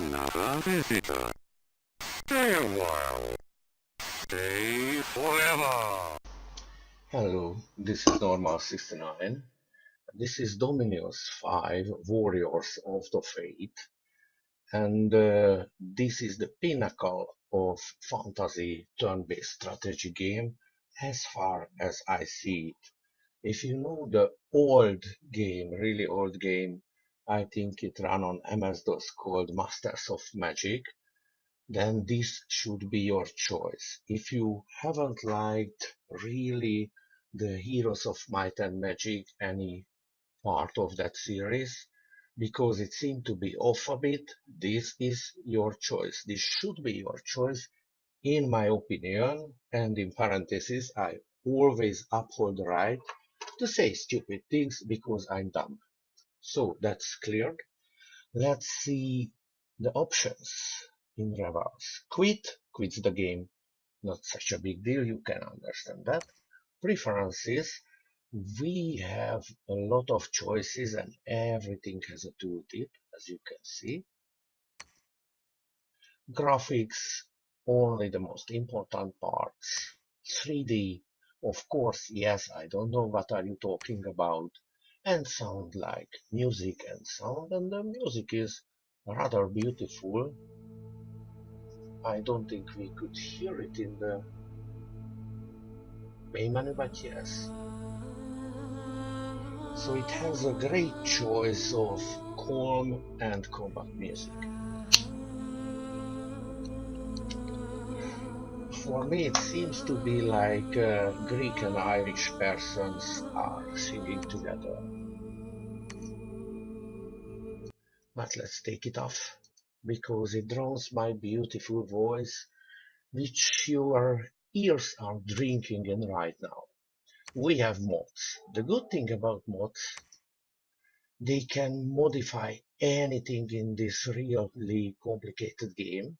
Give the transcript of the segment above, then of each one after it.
another visitor. Stay a while. Stay forever. Hello, this is Normal69. This is Dominus 5 Warriors of the Fate, and this is the pinnacle of fantasy turn-based strategy game as far as I see it. If you know the old game, really old game, I think it ran on MS-DOS called Masters of Magic, then this should be your choice. If you haven't liked really the Heroes of Might and Magic, any part of that series, because it seemed to be off a bit, this is your choice. This should be your choice, in my opinion, and in parentheses, I always uphold the right to say stupid things because I'm dumb. So that's cleared. Let's see the options in reverse. Quits the game. Not such a big deal, you can understand that. Preferences, we have a lot of choices and everything has a tooltip, as you can see. Graphics, only the most important parts. 3D, of course, yes, I don't know what are you talking about. And sound, like music and sound, and the music is rather beautiful. I don't think we could hear it in the main menu, but yes. So it has a great choice of calm and combat music. For me, it seems to be like Greek and Irish persons are singing together. But let's take it off, because it drowns my beautiful voice, which your ears are drinking in right now. We have mods. The good thing about mods, they can modify anything in this really complicated game,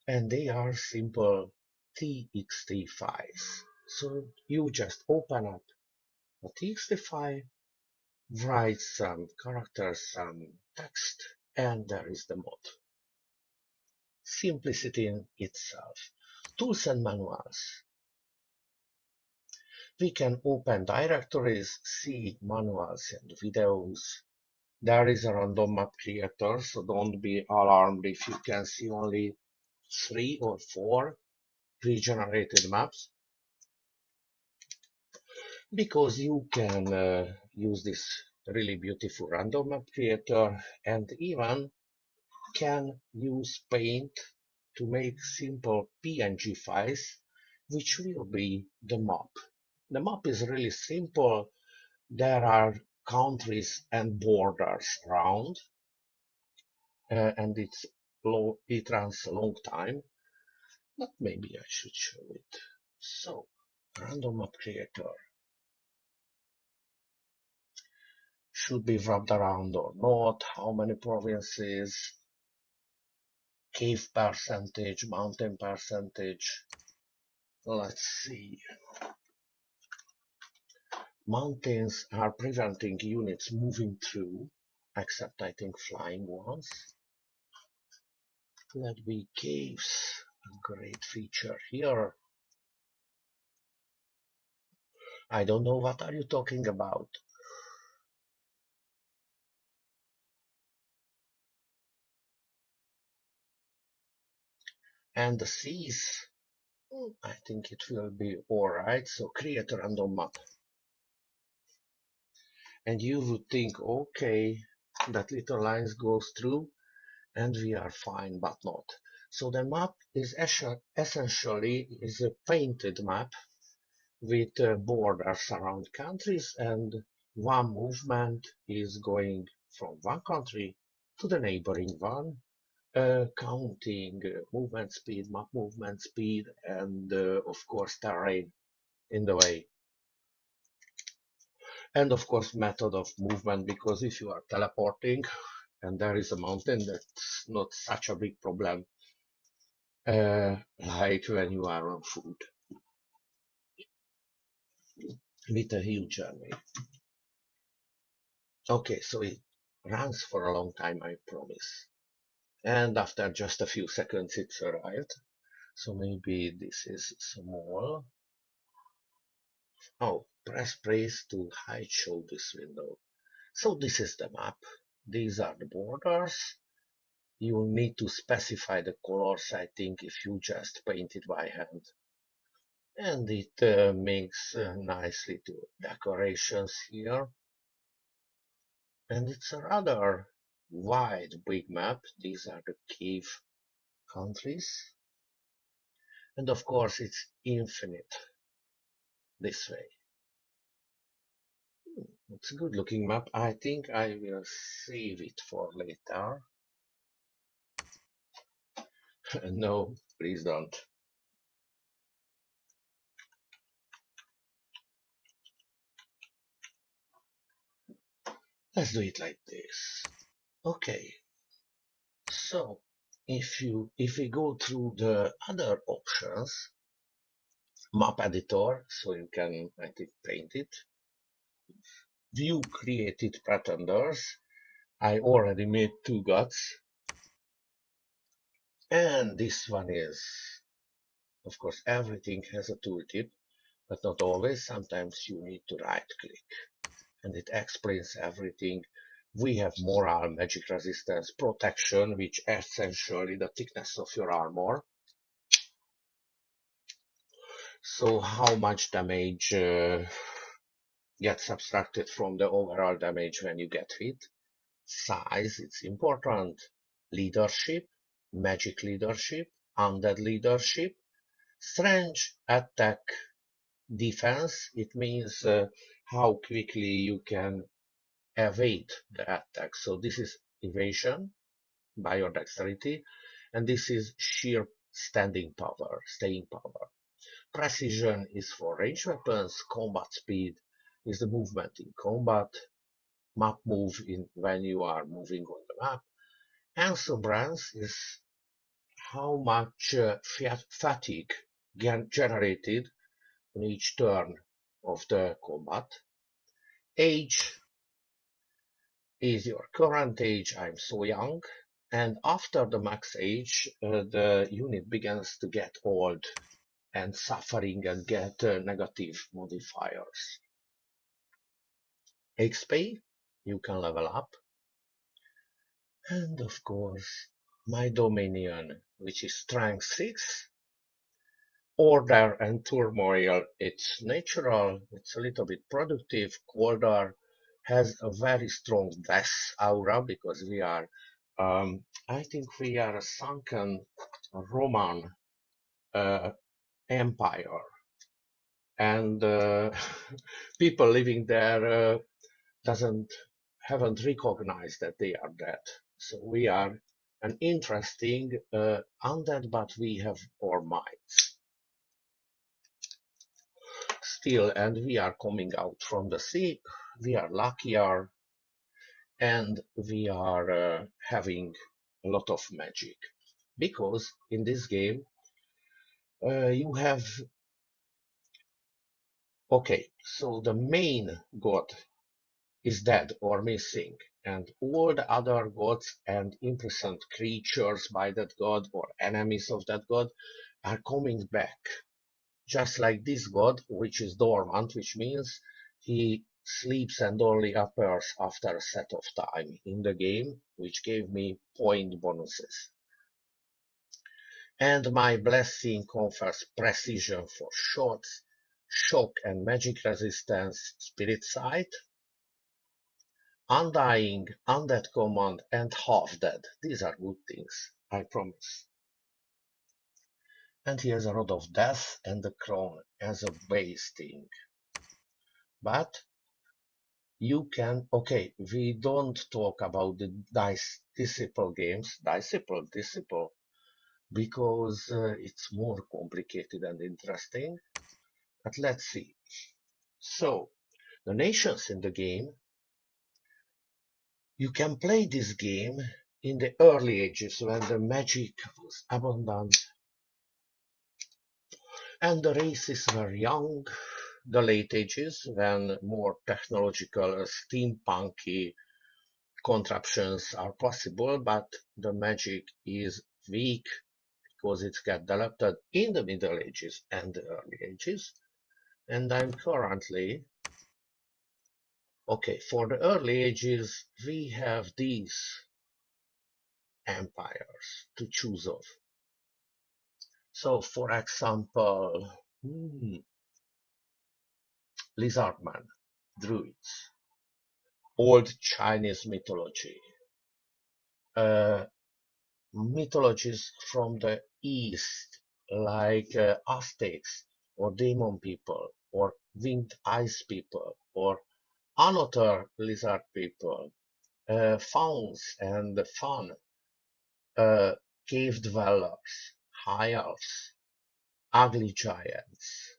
and they are simple txt files. So you just open up a txt file, write some characters, some text, and there is the mod. Simplicity in itself. Tools and manuals. We can open directories, see manuals and videos. There is a random map creator, so don't be alarmed if you can see only 3 or 4 pre-generated maps, because you can use this really beautiful random map creator and even can use Paint to make simple PNG files, which will be the map. The map is really simple. There are countries and borders around, and it runs a long time, but maybe I should show it. So, random map creator should be wrapped around or not, how many provinces, cave percentage, mountain percentage. Let's see. Mountains are preventing units moving through, except I think flying ones. Let be caves, a great feature here. I don't know what are you talking about. And the seas, I think it will be alright, so create a random map. And you would think, okay, that little lines goes through and we are fine, but not. So the map is essentially is a painted map with borders around countries, and one movement is going from one country to the neighboring one, counting movement speed, map movement speed, and of course terrain in the way. And of course method of movement, because if you are teleporting and there is a mountain, that's not such a big problem like when you are on foot with a huge army. Okay, so it runs for a long time, I promise. and after just a few seconds it's arrived. So maybe this is small. Oh, press space to hide show this window. So this is the map. These are the borders. You need to specify the colors, I think, if you just paint it by hand. And it makes nice little decorations here. And it's a rather wide, big map. These are the cave countries. And of course, it's infinite this way. It's a good looking map. I think I will save it for later. No, please don't. Let's do it like this. Okay. So if we go through the other options, map editor, so you can, I think, paint it. View created pretenders. I already made 2 gods. And this one is, of course, everything has a tooltip, but not always. Sometimes you need to right click and it explains everything. We have moral, magic resistance, protection, which essentially the thickness of your armor. So how much damage gets subtracted from the overall damage when you get hit. Size, it's important. Leadership, magic leadership, undead leadership. Strength, attack, defense, it means how quickly you can evade the attack. So this is evasion by your dexterity, and this is sheer staying power. Precision is for ranged weapons. Combat speed is the movement in combat. Map move in when you are moving on the map. Encumbrance is how much fatigue generated on each turn of the combat. Age is your current age. I'm so young. And after the max age, the unit begins to get old and suffering and get negative modifiers. XP, you can level up. And of course, my dominion, which is strength 6. Order and turmoil, it's natural, it's a little bit productive. Colder has a very strong death aura because we are, I think we are a sunken Roman empire. And people living there haven't recognized that they are dead. So we are an interesting undead, but we have our minds still, and we are coming out from the sea. We are luckier, and we are having a lot of magic because in this game you have, okay, so the main god is dead or missing, and all the other gods and imprisoned creatures by that god or enemies of that god are coming back. Just like this god, which is dormant, which means he sleeps and only appears after a set of time in the game, which gave me point bonuses. And my blessing confers precision for shots, shock and magic resistance, spirit sight, undying, undead command, and half dead. These are good things, I promise. And he has a rod of death and the crown as a base thing. But you can, okay, we don't talk about the disciple games, disciple, because it's more complicated and interesting. But let's see. So, the nations in the game, you can play this game in the early ages when the magic was abundant and the races were young, the late ages when more technological, steampunky contraptions are possible, but the magic is weak because it got developed in the Middle Ages and the early ages. And I'm currently, okay, for the early ages, we have these empires to choose of. So, for example, lizardmen, druids, old Chinese mythology, mythologies from the East, like Aztecs, or demon people, or winged ice people, or another lizard people, fauns and faun, cave dwellers, high elves, ugly giants,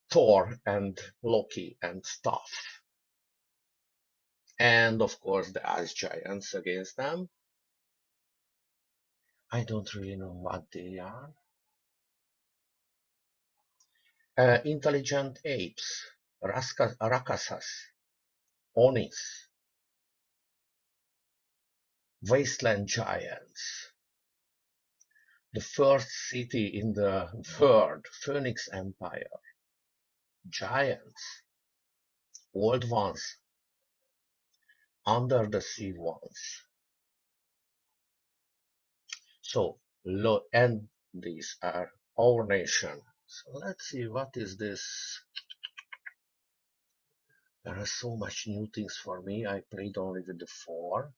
Thor and Loki and stuff. And of course the ice giants against them. I don't really know what they are. Intelligent apes, rakasas, onis, wasteland giants, the first city in the world, Phoenix Empire, giants, old ones, under the sea ones. So, and these are our nation. So let's see, what is this? There are so much new things for me. I played only with the 4.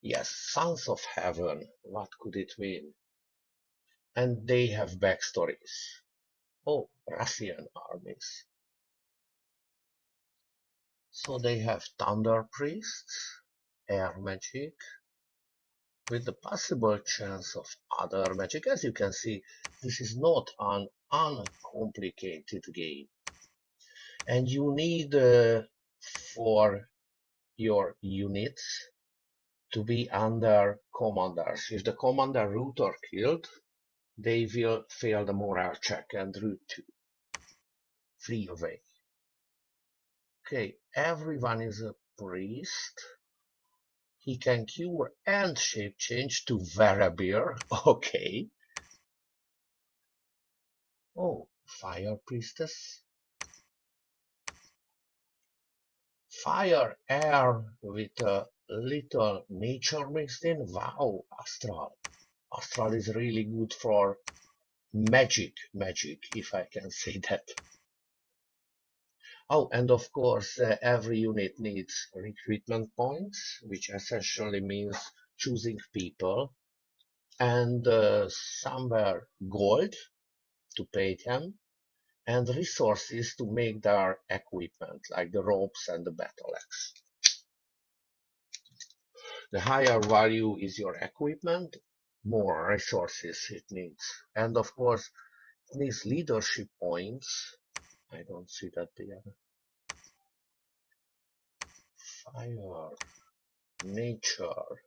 Yes, Sons of Heaven. What could it mean? And they have backstories. Oh, Russian armies. So they have thunder priests, air magic, with the possible chance of other magic. As you can see, this is not an uncomplicated game. And you need for your units to be under commanders. If the commander root or killed, they will fail the morale check and root to flee away. Okay, everyone is a priest. He can cure and shape change to Verebeer. Okay. Oh, fire priestess. Fire air with a little nature mixed in. Wow, astral. Astral is really good for magic, if I can say that. Oh, and of course, every unit needs recruitment points, which essentially means choosing people, and somewhere gold to pay them, and resources to make their equipment, like the ropes and the battle axe. The higher value is your equipment, more resources it needs. And of course, it needs leadership points. I don't see that there. Fire, nature.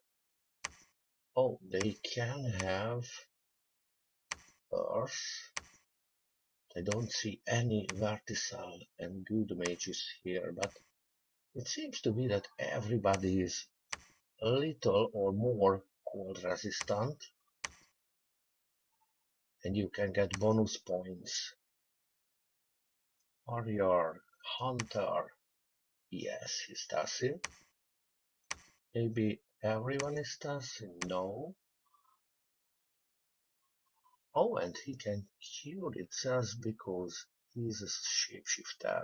Oh, they can have earth. I don't see any vertical and good mages here, but it seems to be that everybody is a little or more cold resistant, and you can get bonus points. Warrior, hunter, yes, he's passive. Maybe everyone is passive, no. Oh, and he can cure itself because he's a shapeshifter.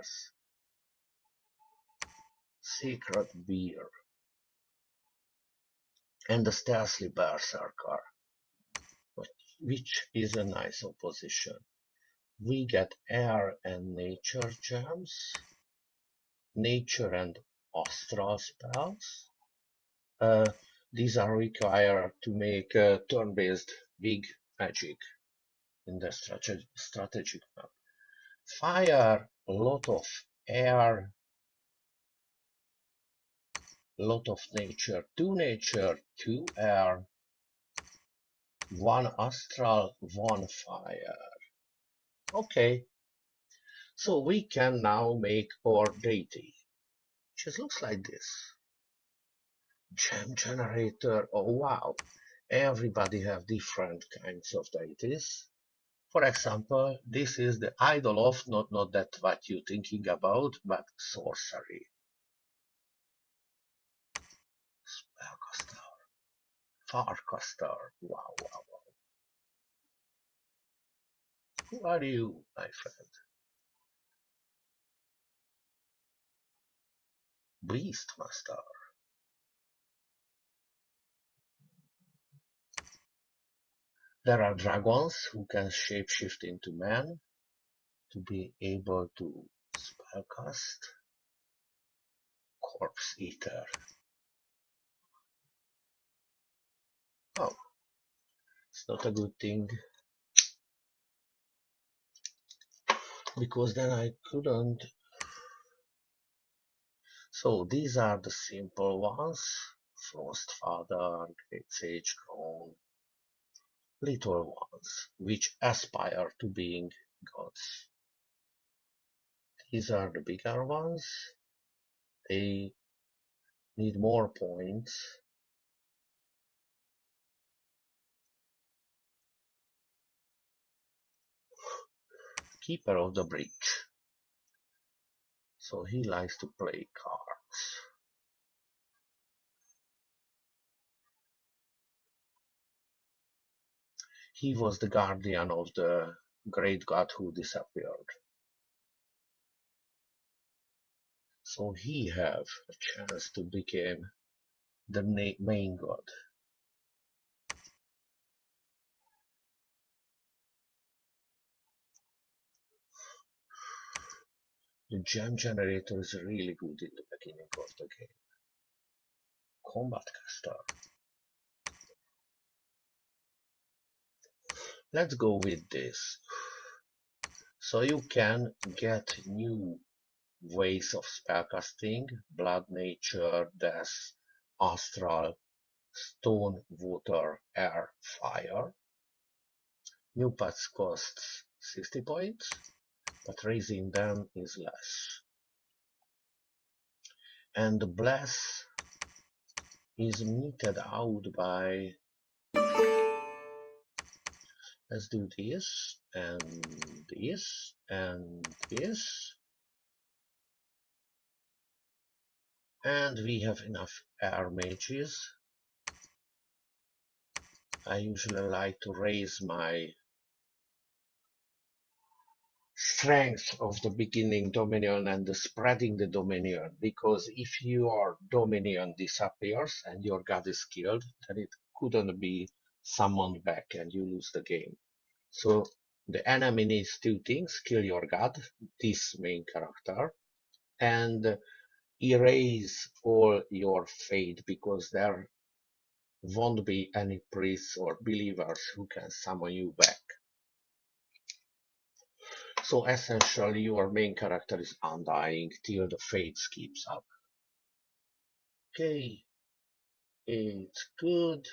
Secret beer. And the stealthy berserker, which is a nice opposition. We get air and nature gems, nature and astral spells. These are required to make turn-based big magic in the strategic map. Fire, a lot of air, lot of nature, 2 air, 1 astral, 1 fire. Okay, so we can now make our deity. It just looks like this. Gem generator, oh wow. Everybody have different kinds of deities. For example, this is the idol of not that what you're thinking about, but sorcery. Spellcaster, Farcaster, wow, wow, wow. Who are you, my friend? Beastmaster. There are dragons who can shapeshift into men to be able to spellcast. Corpse Eater. Oh, it's not a good thing, because then I couldn't. So these are the simple ones. Frostfather, Great Sage Crown, little ones, which aspire to being gods. These are the bigger ones. They need more points. Keeper of the Bridge. So he likes to play cards. He was the guardian of the great god who disappeared. So he have a chance to become the main god. The gem generator is really good in the beginning of the game. Combat caster. Let's go with this. So you can get new ways of spellcasting: blood, nature, death, astral, stone, water, air, fire. New paths costs 60 points, but raising them is less. And the bless is meted out by, let's do this and this and this, and we have enough air mages. I usually like to raise my strength of the beginning dominion and the spreading the dominion, because if your dominion disappears and your god is killed, then it couldn't be summoned back and you lose the game. So the enemy needs two things: kill your god, this main character, and erase all your fate, because there won't be any priests or believers who can summon you back. So essentially your main character is undying till the fate keeps up. Okay, it's good.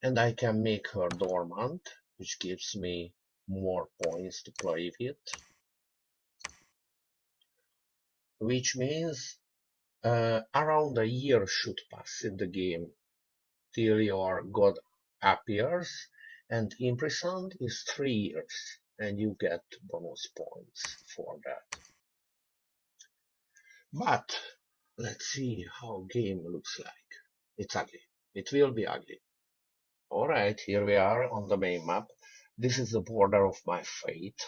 And I can make her dormant, which gives me more points to play with. Which means around a year should pass in the game till your god appears, and imprisoned is 3 years, and you get bonus points for that. But let's see how game looks like. It's ugly. It will be ugly. Alright, here we are on the main map. This is the border of my fate.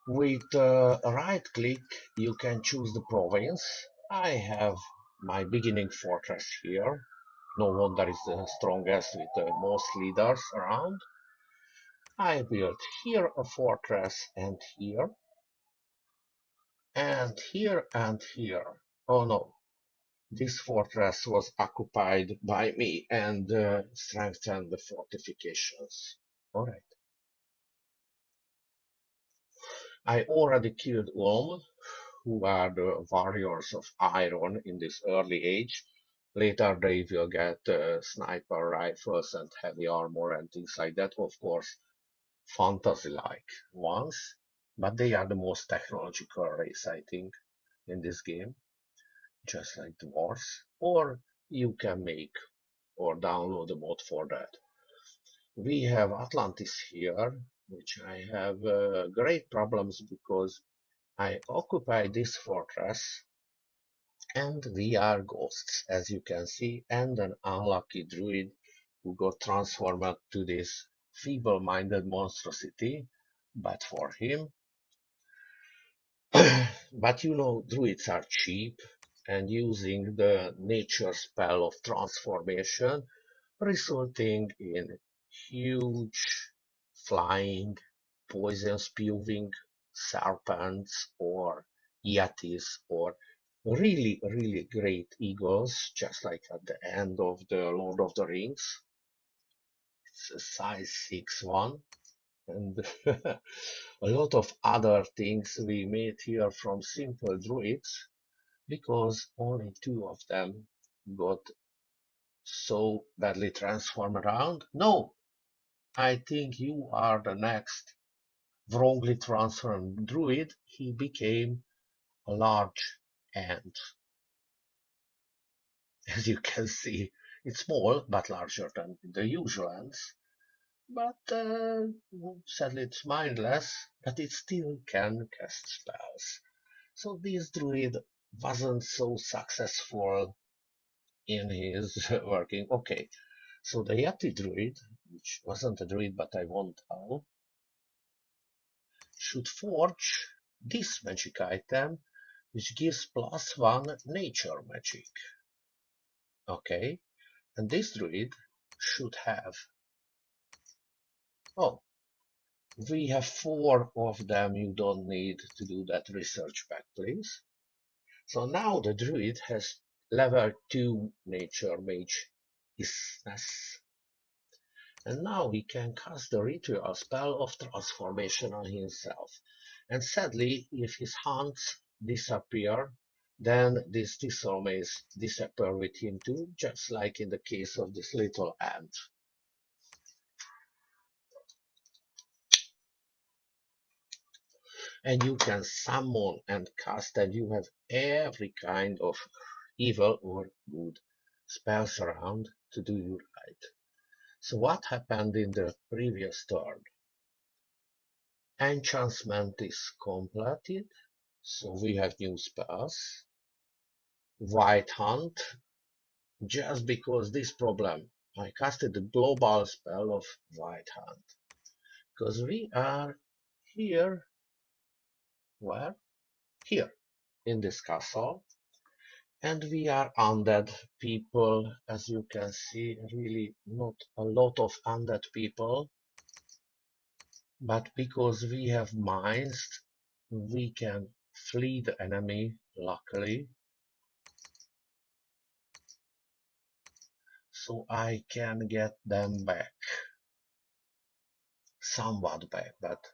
With right click you can choose the province. I have my beginning fortress here. No wonder it's the strongest with the most leaders around. I built here a fortress, and here, and here, and here. Oh no, this fortress was occupied by me and strengthened the fortifications. Alright. I already killed Ulm, who are the warriors of iron in this early age. Later they will get sniper rifles and heavy armor and things like that. Of course, fantasy-like ones, but they are the most technological race, I think, in this game, just like dwarves. Or you can make or download a mod for that. We have Atlantis here, which I have great problems because I occupy this fortress and we are ghosts, as you can see, and an unlucky druid who got transformed to this feeble-minded monstrosity. But for him, but you know, druids are cheap, and using the nature spell of transformation, resulting in huge flying, poison-spewing serpents or yetis or really great eagles, just like at the end of the Lord of the Rings. It's a size 6 one. And a lot of other things we made here from simple druids because only 2 of them got so badly transformed around. No, I think you are the next wrongly transformed druid. He became a large ant. As you can see, it's small but larger than the usual ants. But sadly it's mindless, but it still can cast spells. So this druid wasn't so successful in his working. Okay, so the Yeti druid, which wasn't a druid but I won't tell, should forge this magic item, which gives +1 nature magic. Okay, and this druid should have, oh, we have 4 of them. You don't need to do that research back, please. So now the druid has level 2 nature mage isness. And now he can cast the ritual spell of transformation on himself. And sadly, if his hunts disappear, then this thistle may disappear with him too, just like in the case of this little ant. And you can summon and cast, and you have every kind of evil or good spells around to do you right. So what happened in the previous turn? Enchantment is completed, so we have new spells. White Hunt, just because this problem, I casted the global spell of White Hunt, because we are here, where? Here, in this castle, and we are undead people, as you can see, really not a lot of undead people, but because we have mines, we can flee the enemy, luckily, so I can get them back, somewhat back, but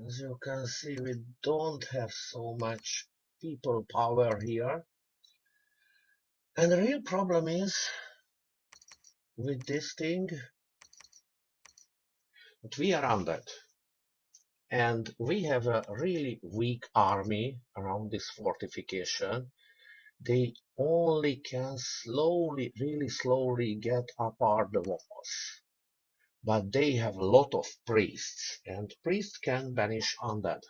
as you can see, we don't have so much people power here, and the real problem is with this thing that we are undead. And we have a really weak army around this fortification. They only can slowly, really slowly get apart the walls. But they have a lot of priests, and priests can banish undead.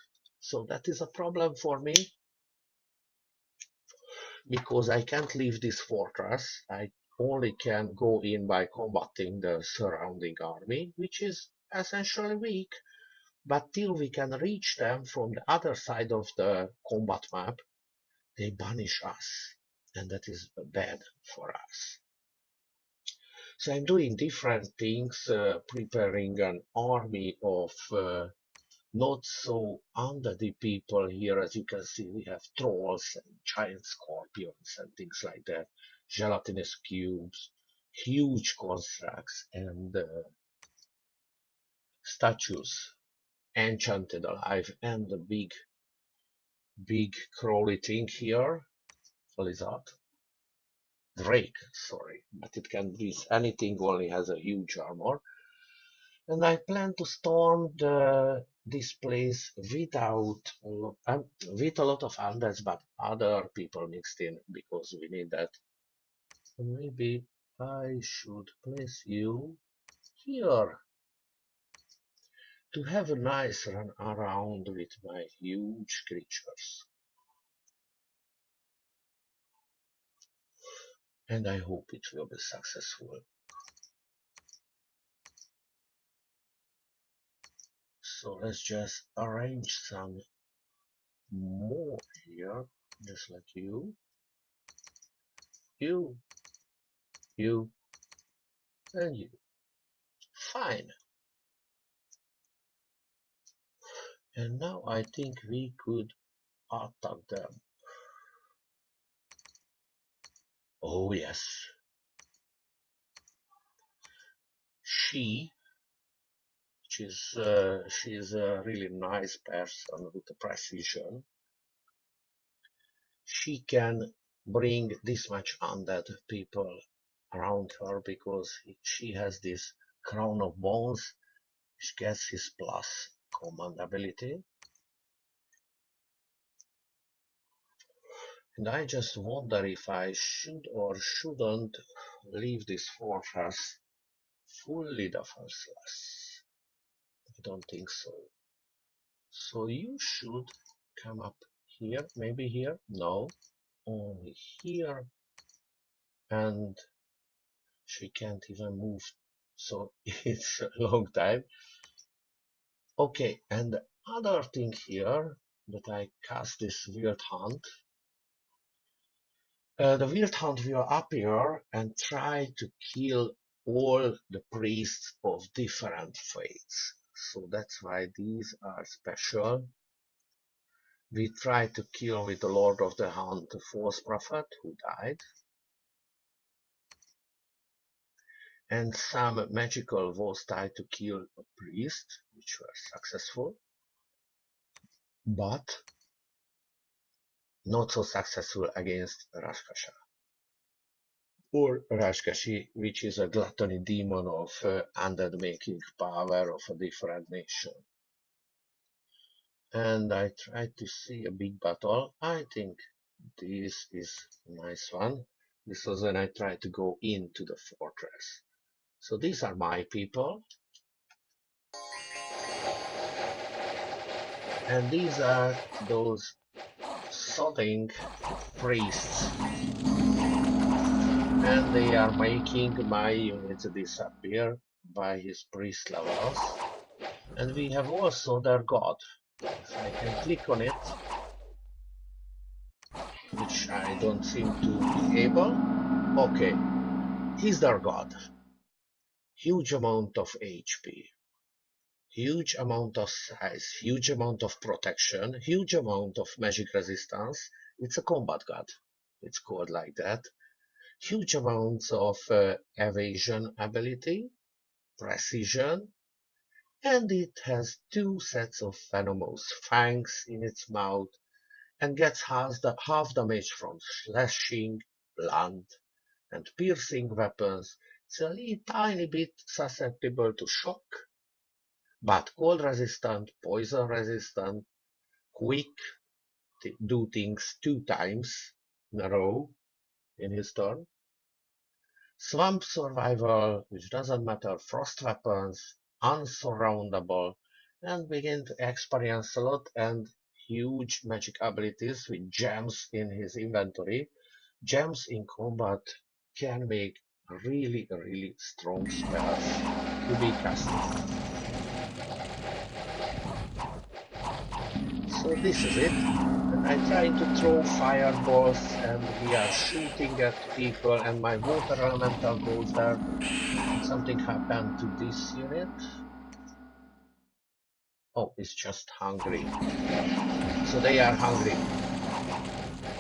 So that is a problem for me, because I can't leave this fortress. I only can go in by combating the surrounding army, which is essentially weak. But till we can reach them from the other side of the combat map, they banish us, and that is bad for us. So I'm doing different things, preparing an army of not so undead people here. As you can see, we have trolls and giant scorpions and things like that, gelatinous cubes, huge constructs, and statues, enchanted alive, and the big crawly thing here, lizard. Drake, sorry, but it can breathe anything, only has a huge armor. And I plan to storm this place without with a lot of undeads, but other people mixed in, because we need that. And maybe I should place you here to have a nice run around with my huge creatures. And I hope it will be successful. So let's just arrange some more here, just like you, you, and you. Fine. And now I think we could attack them. Oh yes. She is a really nice person with precision. She can bring this much undead people around her because she has this crown of bones, which gets his plus command ability. And I just wonder if I should or shouldn't leave this fortress fully defenseless. I don't think so. So you should come up here, maybe here, no, only here, and she can't even move, so it's a long time. Okay, and the other thing here, that I cast this weird hunt. The weird hunt will appear and try to kill all the priests of different faiths. So that's why these are special. We tried to kill with the Lord of the Hunt the false prophet who died, and some magical was tried to kill a priest, which were successful, but not so successful against Rashkasha, or Rashkashi, which is a gluttony demon of undead making power of a different nation. And I tried to see a big battle. I think this is a nice one. This was when I tried to go into the fortress. So these are my people. And these are those sodding priests. And they are making my units disappear by his priest levels. And we have also their god. If I can click on it, which I don't seem to be able. Okay, he's their god. Huge amount of HP, huge amount of size, huge amount of protection, huge amount of magic resistance. It's a combat god. It's called like that. Huge amounts of evasion ability, precision, and it has 2 sets of venomous fangs in its mouth and gets half damage from slashing, blunt, and piercing weapons. It's a little tiny bit susceptible to shock, but cold resistant, poison resistant, quick, do things 2 times in a row in his turn. Swamp survival, which doesn't matter, frost weapons, unsurroundable, and begin to experience a lot and huge magic abilities with gems in his inventory. Gems in combat can make really, really strong spells to be casted. So this is it. And I try to throw fireballs and we are shooting at people and my water elemental goes there. Something happened to this unit. Oh, it's just hungry. So they are hungry.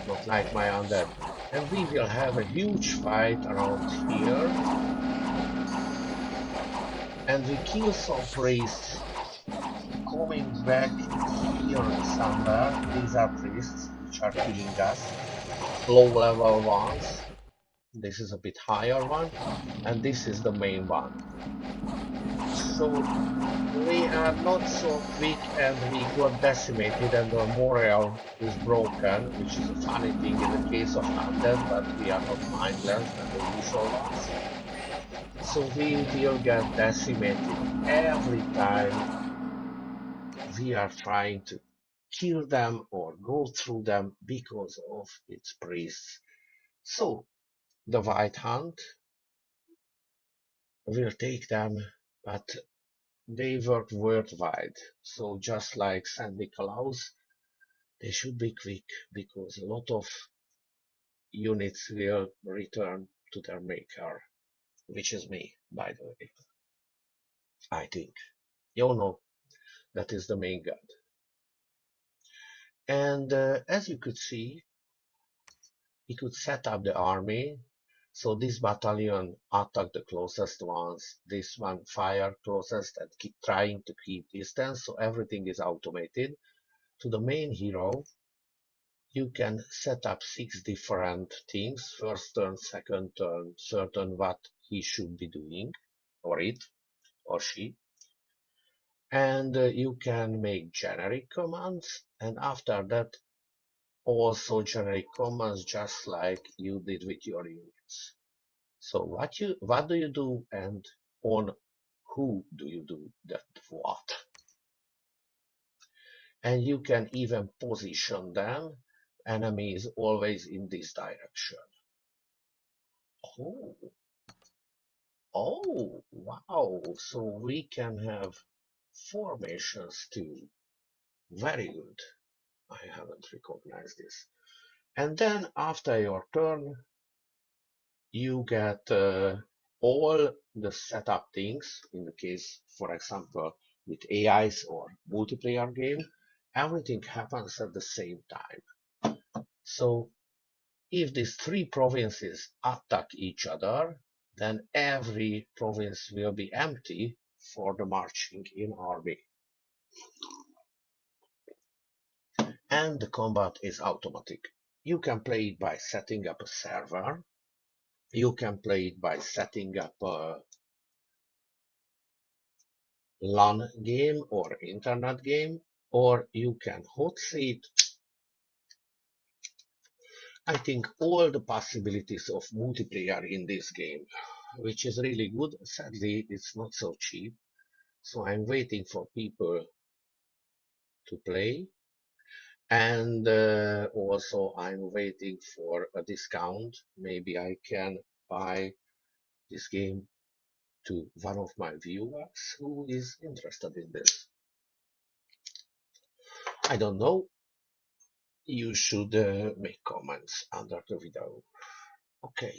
Not like my undead. And we will have a huge fight around here. And we kill some priests. Coming back here somewhere. These are priests which are killing us. Low level ones. This is a bit higher one, and this is the main one. So we are not so quick and we got decimated and our morale is broken, which is a funny thing in the case of undead, but we are not mindless than the usual ones. So we will get decimated every time we are trying to kill them or go through them because of its priests. So the White Hunt will take them, but they work worldwide. So just like St. Nicholas, they should be quick because a lot of units will return to their maker, which is me, by the way. I think. You know, that is the main god. And as you could see, he could set up the army. So this battalion attack the closest ones, this one fire closest and keep trying to keep distance. So everything is automated. To the main hero, you can set up 6 different things. First turn, second turn, third turn, what he should be doing, or it, or she. And you can make generic commands, and after that also generic commands just like you did with your units. So what do you do and on who do you do that what? And you can even position them, enemies always in this direction. Oh, oh, wow. So we can have formations too. Very good. I haven't recognized this. And then after your turn, you get all the setup things. In the case, for example, with AIs or multiplayer game, everything happens at the same time. So if these 3 provinces attack each other, then every province will be empty for the marching in army. And the combat is automatic. You can play it by setting up a server. You can play it by setting up a LAN game or internet game, or you can hot seat. I think all the possibilities of multiplayer in this game, which is really good. Sadly, it's not so cheap, so I'm waiting for people to play. And also I'm waiting for a discount. Maybe I can buy this game to one of my viewers who is interested in this. I don't know. You should make comments under the video. Okay,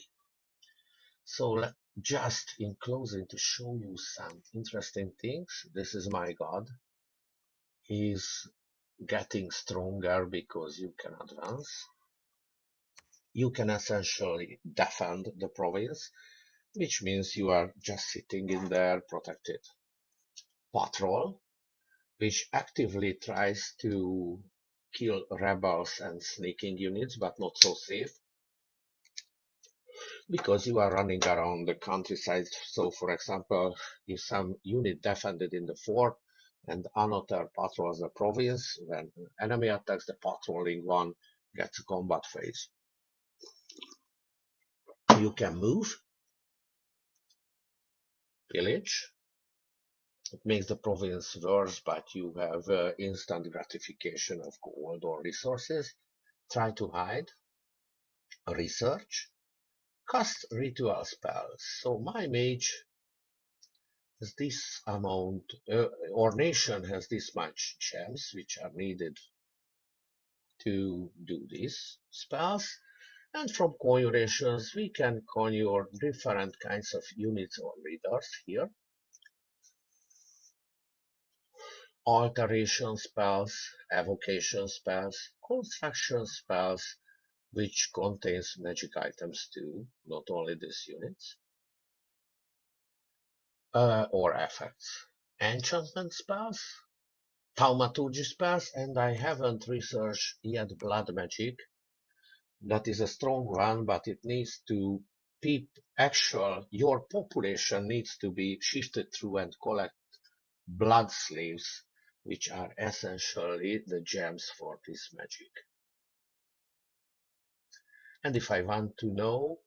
so just in closing to show you some interesting things. This is my god. He's getting stronger because you can advance. You can essentially defend the province, which means you are just sitting in there protected. Patrol, which actively tries to kill rebels and sneaking units, but not so safe because you are running around the countryside. So, for example, if some unit defended in the fort and another patrols the province, when enemy attacks, the patrolling one gets a combat phase. You can move, pillage. It makes the province worse, but you have instant gratification of gold or resources. Try to hide, research, cast ritual spells. So my mage has this amount, or nation has this much gems which are needed to do these spells. And from conjurations, we can conjure different kinds of units or readers here. Alteration spells, evocation spells, construction spells, which contains magic items too, not only these units, or effects. Enchantment spells, thaumaturgy spells, and I haven't researched yet blood magic. That is a strong one, but it needs to your population needs to be shifted through and collect blood slaves, which are essentially the gems for this magic. And if I want to know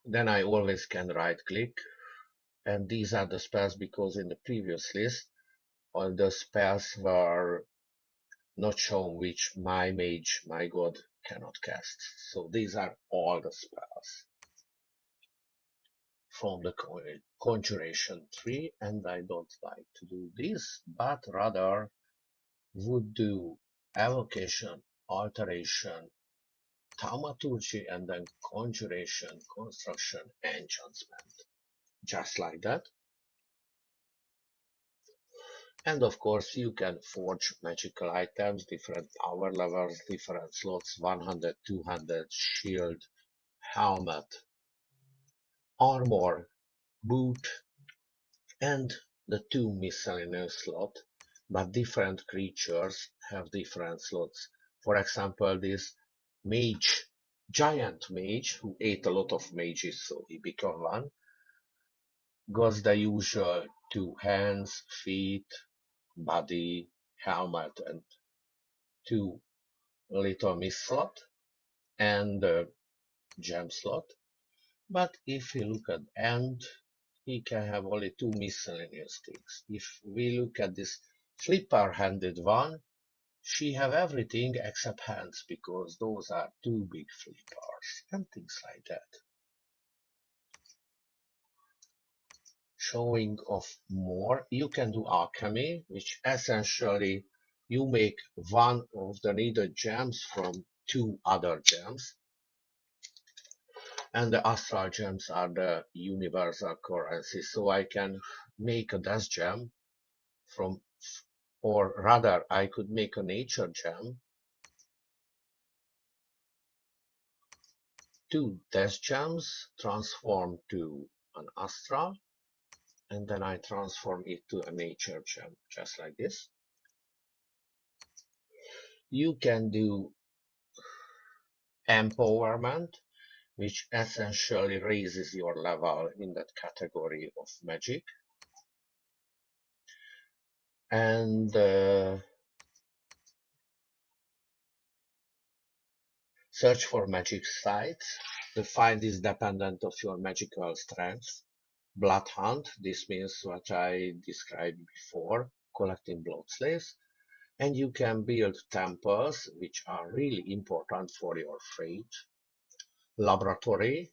then I always can right click, and these are the spells because in the previous list all the spells were not shown which my mage, my god cannot cast. So these are all the spells from the conjuration tree, and I don't like to do this, but rather would do evocation, alteration, thaumaturgy, and then conjuration, construction, enchantment. Just like that. And of course, you can forge magical items, different power levels, different slots, 100, 200, shield, helmet, armor, boot, and the 2 miscellaneous slot. But different creatures have different slots. For example, this mage, giant mage, who ate a lot of mages, so he became one, got the usual 2 hands, feet, body, helmet, and 2 little miss slot and gem slot. But if we look at end, he can have only 2 miscellaneous things. If we look at this flipper-handed one, she have everything except hands because those are 2 big flippers and things like that. Showing off more, you can do alchemy, which essentially you make one of the needed gems from 2 other gems. And the astral gems are the universal currency. So I can make a death gem from, or rather I could make a nature gem, 2 death gems, transform to an astral, and then I transform it to a nature gem, just like this. You can do empowerment, which essentially raises your level in that category of magic. And search for magic sites. The find is dependent of your magical strength. Blood hunt, this means what I described before, collecting blood slaves. And you can build temples, which are really important for your fate. Laboratory,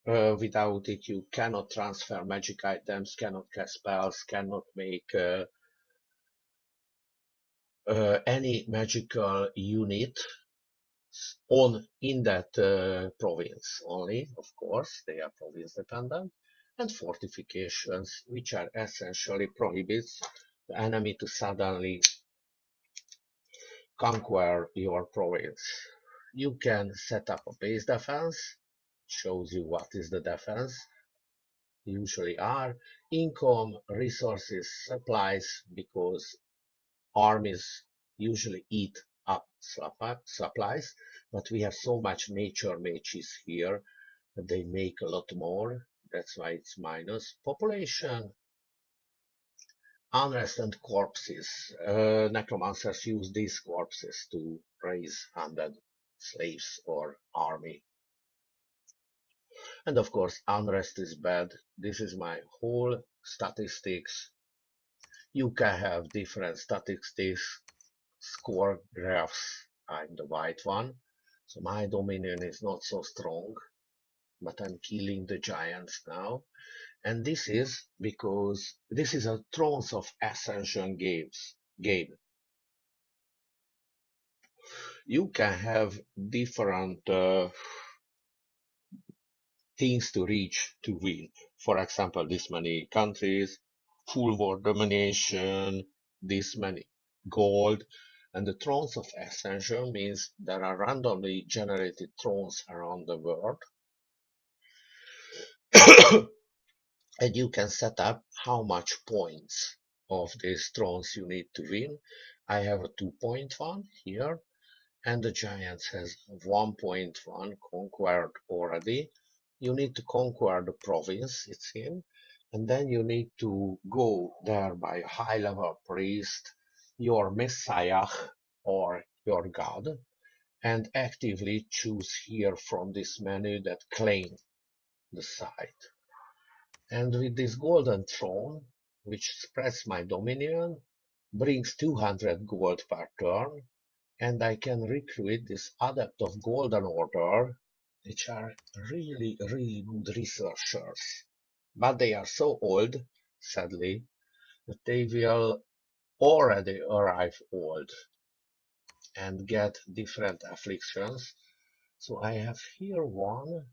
without it you cannot transfer magic items, cannot cast spells, cannot make any magical unit in that province only. Of course, they are province dependent. And fortifications, which are essentially prohibits the enemy to suddenly conquer your province. You can set up a base defense, shows you what is the defense, usually are income, resources, supplies, because armies usually eat up supplies, but we have so much nature mages here that they make a lot more. That's why it's minus. Population, unrest, and corpses. Necromancers use these corpses to raise undead slaves or army. And of course, unrest is bad. This is my whole statistics. You can have different statistics, score graphs. I'm the white one. So my dominion is not so strong, but I'm killing the giants now. And this is because this is a Thrones of Ascension game. You can have different things to reach to win. For example, this many countries, full world domination, this many gold. And the Thrones of Ascension means there are randomly generated thrones around the world. And you can set up how much points of these thrones you need to win. I have a 2.1 here, and the giant has 1.1 conquered already. You need to conquer the province it's in, and then you need to go there by a high-level priest, your messiah or your god, and actively choose here from this menu that claim the site. And with this golden throne, which spreads my dominion, brings 200 gold per turn, and I can recruit this adept of golden order, which are really, really good researchers. But they are so old, sadly, that they will already arrive old and get different afflictions. So I have here one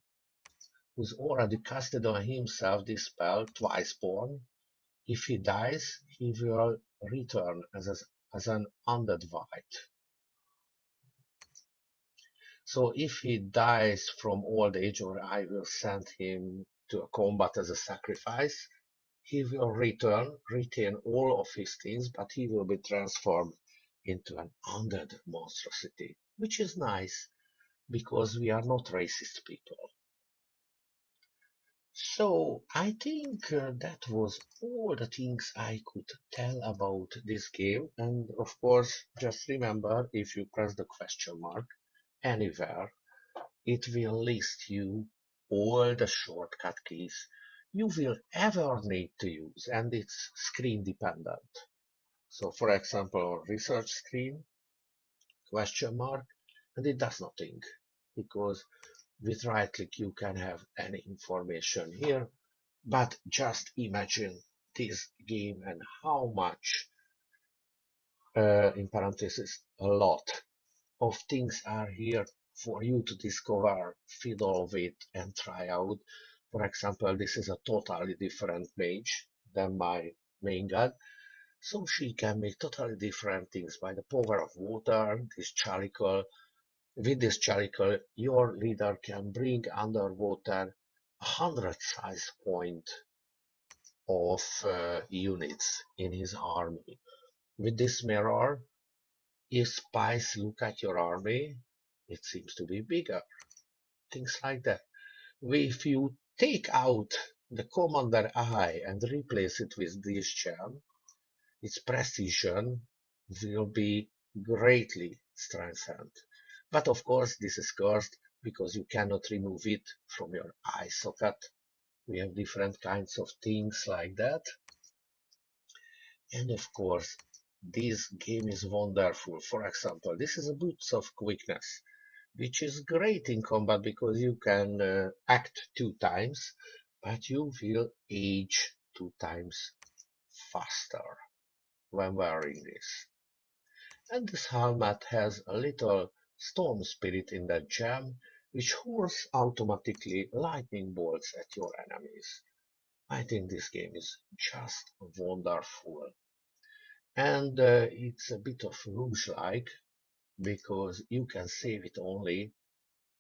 who's already casted on himself this spell, twice born. If he dies, he will return as an undead wight. So if he dies from old age, or I will send him to a combat as a sacrifice, he will retain all of his things, but he will be transformed into an undead monstrosity, which is nice because we are not racist people. So I think that was all the things I could tell about this game. And of course, just remember, if you press the question mark anywhere, it will list you all the shortcut keys you will ever need to use, and it's screen dependent. So for example, research screen, question mark, and it does nothing, because with right click you can have any information here. But just imagine this game and how much, in parentheses, a lot of things are here for you to discover, fiddle with, and try out. For example, this is a totally different mage than my main god, so she can make totally different things by the power of water, this chalicle. With this chalicle, your leader can bring underwater 100 size point of units in his army. With this mirror, if spies look at your army, it seems to be bigger. Things like that. If you take out the commander eye and replace it with this gem, its precision will be greatly strengthened. But of course, this is cursed because you cannot remove it from your eye socket. We have different kinds of things like that. And of course, this game is wonderful. For example, this is a Boots of Quickness, which is great in combat because you can act 2 times, but you will age 2 times faster when wearing this. And this helmet has a little storm spirit in that gem, which hurls automatically lightning bolts at your enemies. I think this game is just wonderful. And it's a bit of rouge-like because you can save it only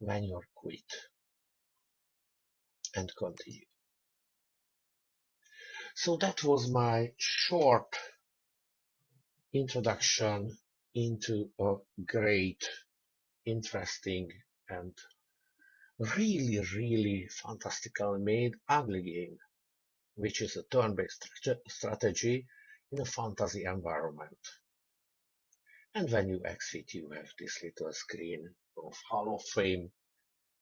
when you're quit and continue. So that was my short introduction into a great, interesting, and really, really fantastically made ugly game, which is a turn-based strategy in a fantasy environment. And when you exit, you have this little screen of Hall of Fame.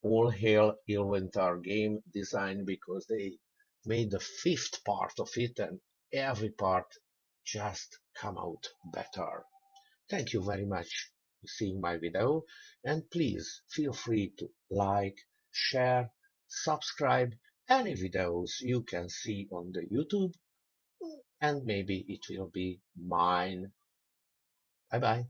All hail Ilwinter game design, because they made the 5th part of it and every part just come out better. Thank you very much for seeing my video, and please feel free to like, share, subscribe any videos you can see on the YouTube, and maybe it will be mine. Bye bye.